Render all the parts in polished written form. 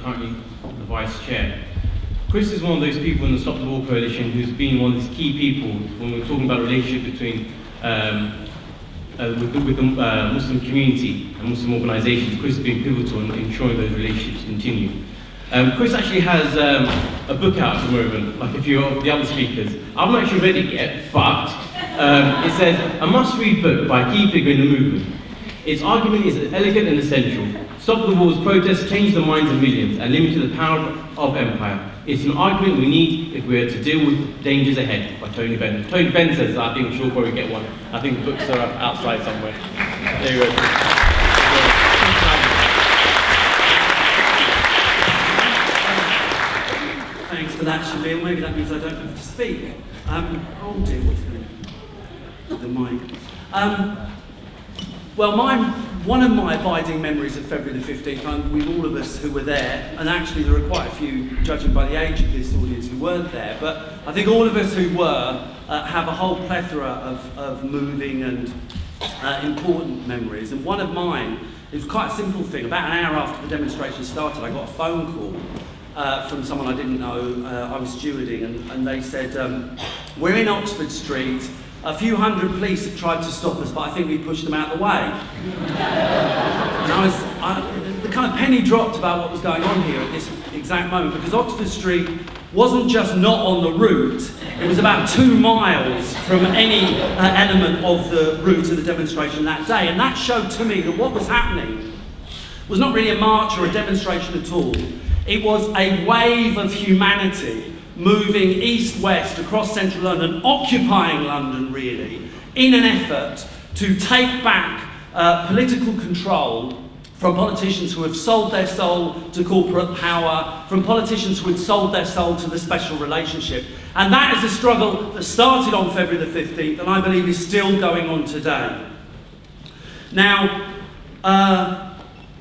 currently the Vice Chair. Chris is one of those people in the Stop the War Coalition who's been one of these key people when we're talking about the relationship between with the Muslim community and Muslim organisations. Chris has been pivotal in ensuring those relationships continue. Chris actually has a book out at the moment, like a few of the other speakers. I haven't actually read it yet, but it says, a must-read book by a key figure in the movement. Its argument is elegant and essential. Stop the War's protests changed the minds of millions and limited the power of empire. It's an argument we need if we are to deal with dangers ahead, by Tony Benn. If Tony Benn says that, I think she'll probably get one. I think the books are outside somewhere. There you go. Thanks for that, Shabir. Maybe that means I don't have to speak. Oh dear, what's going on? The mic. Well, one of my abiding memories of February the 15th, with all of us who were there, and actually there were quite a few, judging by the age of this audience, who weren't there, but I think all of us who were have a whole plethora of moving and important memories. And one of mine, it was quite a simple thing. About an hour after the demonstration started, I got a phone call from someone I didn't know. I was stewarding, and they said, we're in Oxford Street. A few hundred police have tried to stop us, but I think we pushed them out of the way. And the kind of penny dropped about what was going on here at this exact moment, because Oxford Street wasn't just not on the route, it was about 2 miles from any element of the route of the demonstration that day. And that showed to me that what was happening was not really a march or a demonstration at all. It was a wave of humanity moving east-west across central London, occupying London really, in an effort to take back political control from politicians who have sold their soul to corporate power, from politicians who had sold their soul to the special relationship. And that is a struggle that started on February the 15th and I believe is still going on today. Now,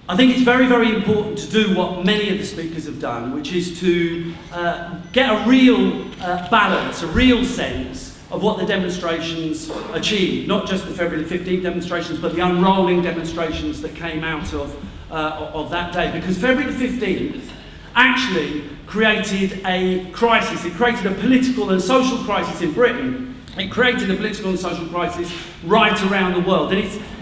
I think it's very, very important to do what many of the speakers have done, which is to get a real balance, a real sense of what the demonstrations achieved, not just the February the 15th demonstrations, but the unrolling demonstrations that came out of that day. Because February the 15th actually created a crisis. It created a political and social crisis in Britain. It created a political and social crisis right around the world. And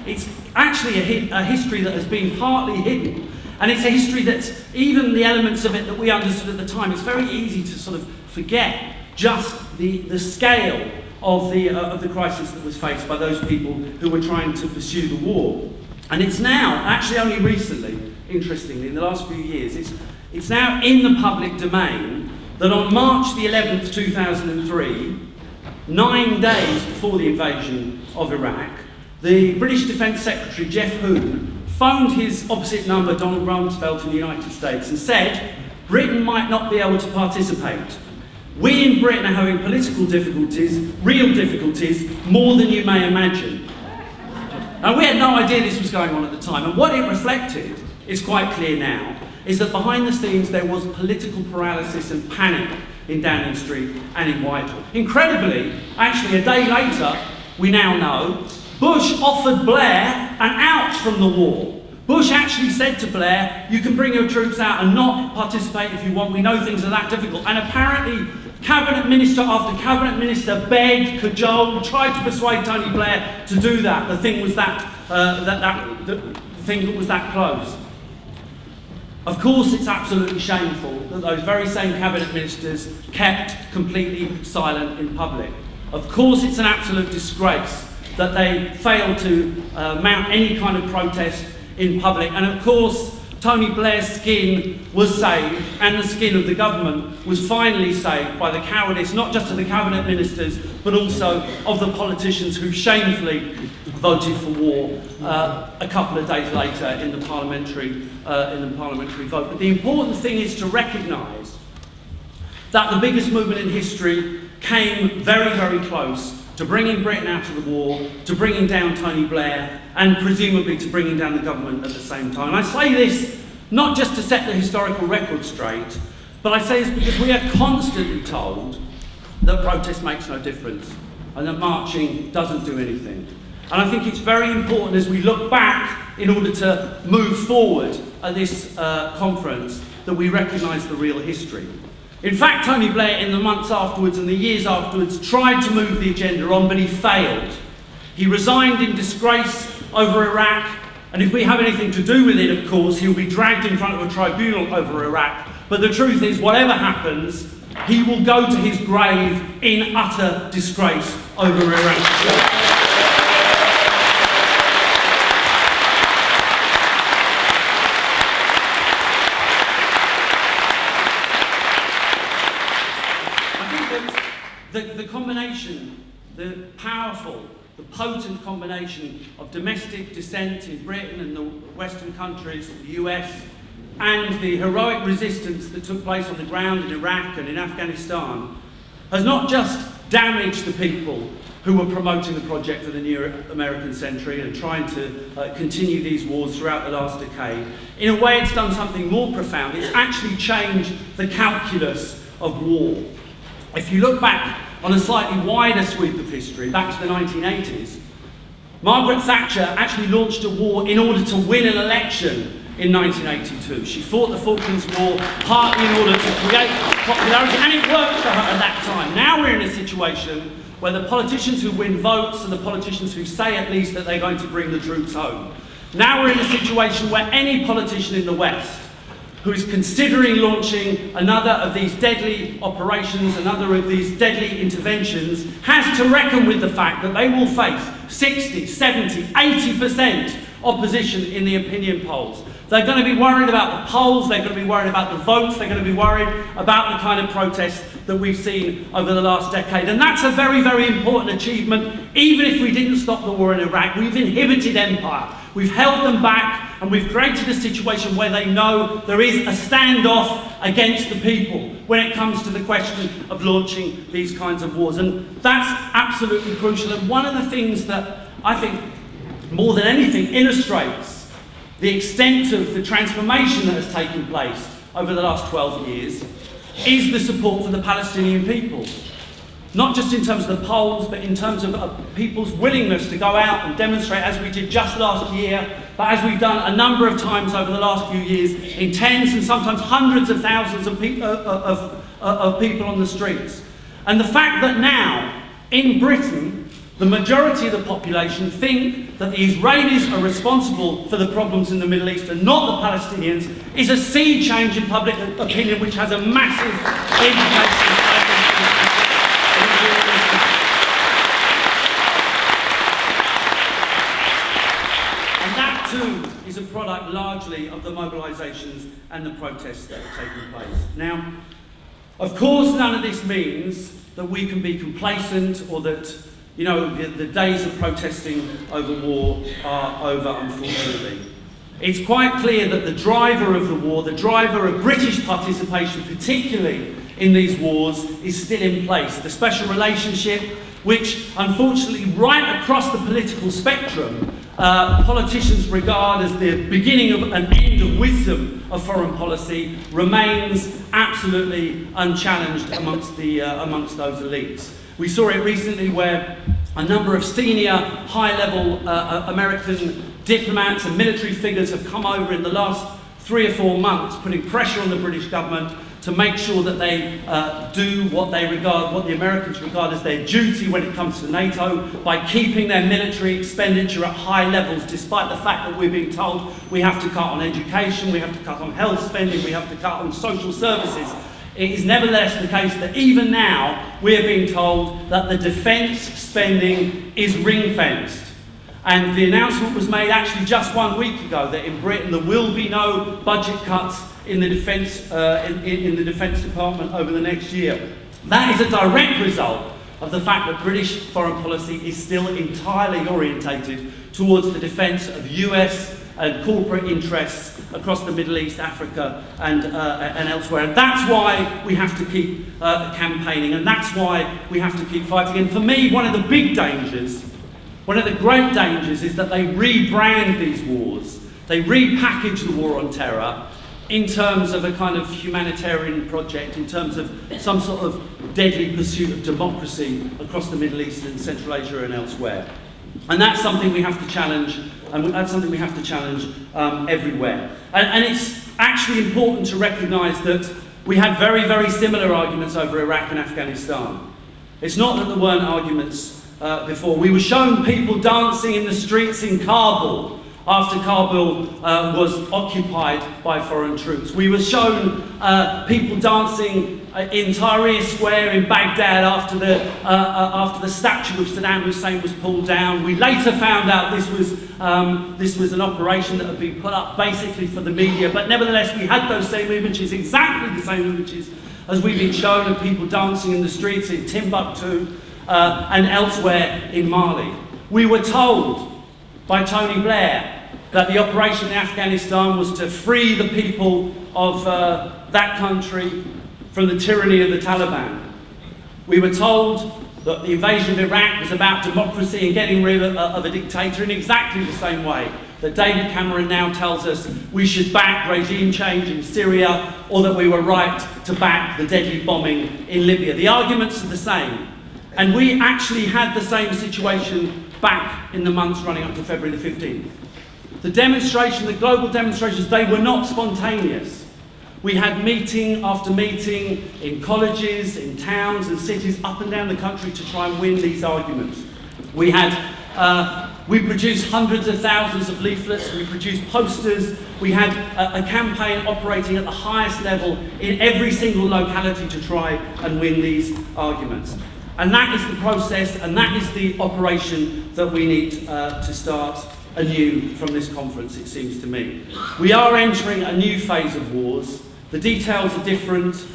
it's actually a history that has been partly hidden. And it's a history that, even the elements of it that we understood at the time, it's very easy to sort of forget just the scale of the crisis that was faced by those people who were trying to pursue the war. And it's now, actually only recently, interestingly, in the last few years, it's now in the public domain that on March the 11th, 2003, 9 days before the invasion of Iraq, the British Defence Secretary, Jeff Hoon, phoned his opposite number, Donald Rumsfeld, in the United States and said, Britain might not be able to participate. We in Britain are having political difficulties, real difficulties, more than you may imagine. Now, we had no idea this was going on at the time, and what it reflected, is quite clear now, is that behind the scenes there was political paralysis and panic in Downing Street and in Whitehall. Incredibly, actually a day later, we now know, Bush offered Blair an out from the war. Bush actually said to Blair, you can bring your troops out and not participate if you want, we know things are that difficult. And apparently, cabinet minister after cabinet minister begged, cajoled, tried to persuade Tony Blair to do that. The thing was that, the thing that was that close. Of course, it's absolutely shameful that those very same cabinet ministers kept completely silent in public. Of course, it's an absolute disgrace that they failed to mount any kind of protest in public. And of course, Tony Blair's skin was saved, and the skin of the government was finally saved by the cowardice, not just of the cabinet ministers, but also of the politicians who shamefully voted for war a couple of days later in the parliamentary vote. But the important thing is to recognise that the biggest movement in history came very, very close to bringing Britain out of the war, to bringing down Tony Blair, and presumably to bringing down the government at the same time. And I say this not just to set the historical record straight, but I say this because we are constantly told that protest makes no difference and that marching doesn't do anything. And I think it's very important as we look back in order to move forward at this conference that we recognise the real history. In fact, Tony Blair, in the months afterwards and the years afterwards, tried to move the agenda on, but he failed. He resigned in disgrace over Iraq, and if we have anything to do with it, of course, he'll be dragged in front of a tribunal over Iraq. But the truth is, whatever happens, he will go to his grave in utter disgrace over Iraq. The combination, the powerful, the potent combination of domestic dissent in Britain and the Western countries, the US, and the heroic resistance that took place on the ground in Iraq and in Afghanistan has not just damaged the people who were promoting the project of the new American century and trying to continue these wars throughout the last decade. In a way, it's done something more profound. It's actually changed the calculus of war. If you look back on a slightly wider sweep of history, back to the 1980s, Margaret Thatcher actually launched a war in order to win an election in 1982. She fought the Falklands War partly in order to create popularity, and it worked for her at that time. Now we're in a situation where the politicians who win votes are the politicians who say at least that they're going to bring the troops home. Now we're in a situation where any politician in the West who is considering launching another of these deadly operations, another of these deadly interventions, has to reckon with the fact that they will face 60, 70, 80% opposition in the opinion polls. They're going to be worried about the polls, they're going to be worried about the votes, they're going to be worried about the kind of protests that we've seen over the last decade. And that's a very, very important achievement. Even if we didn't stop the war in Iraq, we've inhibited empire. We've held them back, and we've created a situation where they know there is a standoff against the people when it comes to the question of launching these kinds of wars. And that's absolutely crucial. And one of the things that I think, more than anything, illustrates the extent of the transformation that has taken place over the last 12 years is the support for the Palestinian people. Not just in terms of the polls, but in terms of people's willingness to go out and demonstrate, as we did just last year, but as we've done a number of times over the last few years, in tens and sometimes hundreds of thousands of people on the streets. And the fact that now, in Britain, the majority of the population think that the Israelis are responsible for the problems in the Middle East and not the Palestinians is a sea change in public opinion, which has a massive implication. Is a product largely of the mobilisations and the protests that have taken place. Now, of course, none of this means that we can be complacent or that, you know, the days of protesting over war are over, unfortunately. It's quite clear that the driver of the war, the driver of British participation, particularly in these wars, is still in place. The special relationship, which unfortunately right across the political spectrum, politicians regard as the beginning of an end of wisdom of foreign policy, remains absolutely unchallenged amongst those elites. We saw it recently where a number of senior high-level American diplomats and military figures have come over in the last 3 or 4 months, putting pressure on the British government to make sure that they do what the Americans regard as their duty when it comes to NATO, by keeping their military expenditure at high levels, despite the fact that we're being told we have to cut on education, we have to cut on health spending, we have to cut on social services. It is nevertheless the case that even now we are being told that the defence spending is ring-fenced. And the announcement was made actually just 1 week ago that in Britain there will be no budget cuts in the defence in the Defence Department over the next year. That is a direct result of the fact that British foreign policy is still entirely orientated towards the defence of US and corporate interests across the Middle East, Africa and elsewhere. And that's why we have to keep campaigning, and that's why we have to keep fighting. And for me, one of the big dangers, one of the great dangers, is that they rebrand these wars. They repackage the war on terror in terms of a kind of humanitarian project, in terms of some sort of deadly pursuit of democracy across the Middle East and Central Asia and elsewhere. And that's something we have to challenge, and that's something we have to challenge everywhere. And it's actually important to recognise that we had very, very similar arguments over Iraq and Afghanistan. It's not that there weren't arguments before. We were shown people dancing in the streets in Kabul after Kabul was occupied by foreign troops. We were shown people dancing in Tahrir Square in Baghdad after the statue of Saddam Hussein was pulled down. We later found out this was an operation that had been put up basically for the media, but nevertheless we had those same images, exactly the same images as we've been shown of people dancing in the streets in Timbuktu and elsewhere in Mali. We were told by Tony Blair that the operation in Afghanistan was to free the people of that country from the tyranny of the Taliban. We were told that the invasion of Iraq was about democracy and getting rid of a dictator in exactly the same way that David Cameron now tells us we should back regime change in Syria, or that we were right to back the deadly bombing in Libya. The arguments are the same. And we actually had the same situation back in the months running up to February the 15th. The demonstration, the global demonstrations, they were not spontaneous. We had meeting after meeting in colleges, in towns and cities up and down the country to try and win these arguments. We produced hundreds of thousands of leaflets, we produced posters, we had a campaign operating at the highest level in every single locality to try and win these arguments. And that is the process, and that is the operation that we need to start anew from this conference, it seems to me. We are entering a new phase of wars. The details are different.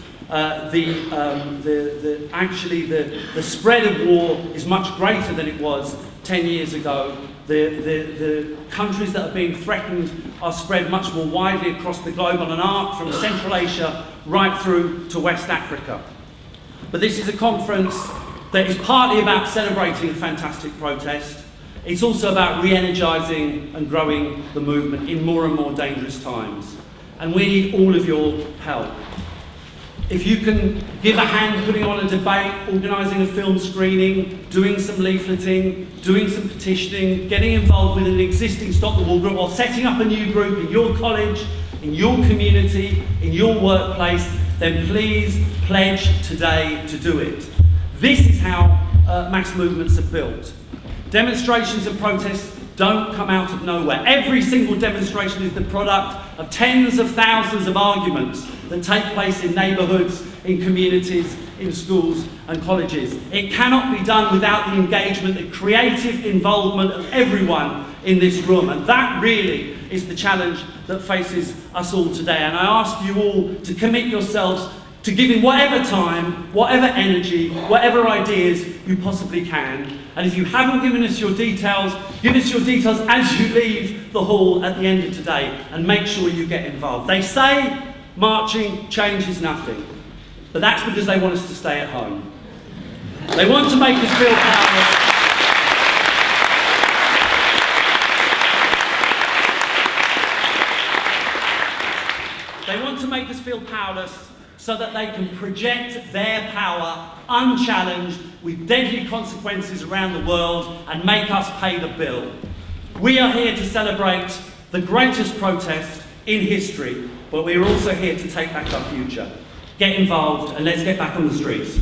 Actually, the spread of war is much greater than it was 10 years ago. The countries that are being threatened are spread much more widely across the globe on an arc from Central Asia right through to West Africa. But this is a conference that is partly about celebrating fantastic protest. It's also about re-energising and growing the movement in more and more dangerous times. And we need all of your help. If you can give a hand putting on a debate, organising a film screening, doing some leafleting, doing some petitioning, getting involved with an existing Stop the War group, or setting up a new group in your college, in your community, in your workplace, then please pledge today to do it. This is how mass movements are built. Demonstrations and protests don't come out of nowhere. Every single demonstration is the product of tens of thousands of arguments that take place in neighbourhoods, in communities, in schools and colleges. It cannot be done without the engagement, the creative involvement of everyone in this room. And that really is the challenge that faces us all today. And I ask you all to commit yourselves to giving whatever time, whatever energy, whatever ideas you possibly can. And if you haven't given us your details, give us your details as you leave the hall at the end of today, and make sure you get involved. They say marching changes nothing, but that's because they want us to stay at home. They want to make us feel powerless. They want to make us feel powerless so that they can project their power unchallenged with deadly consequences around the world and make us pay the bill. We are here to celebrate the greatest protest in history, but we're also here to take back our future. Get involved and let's get back on the streets.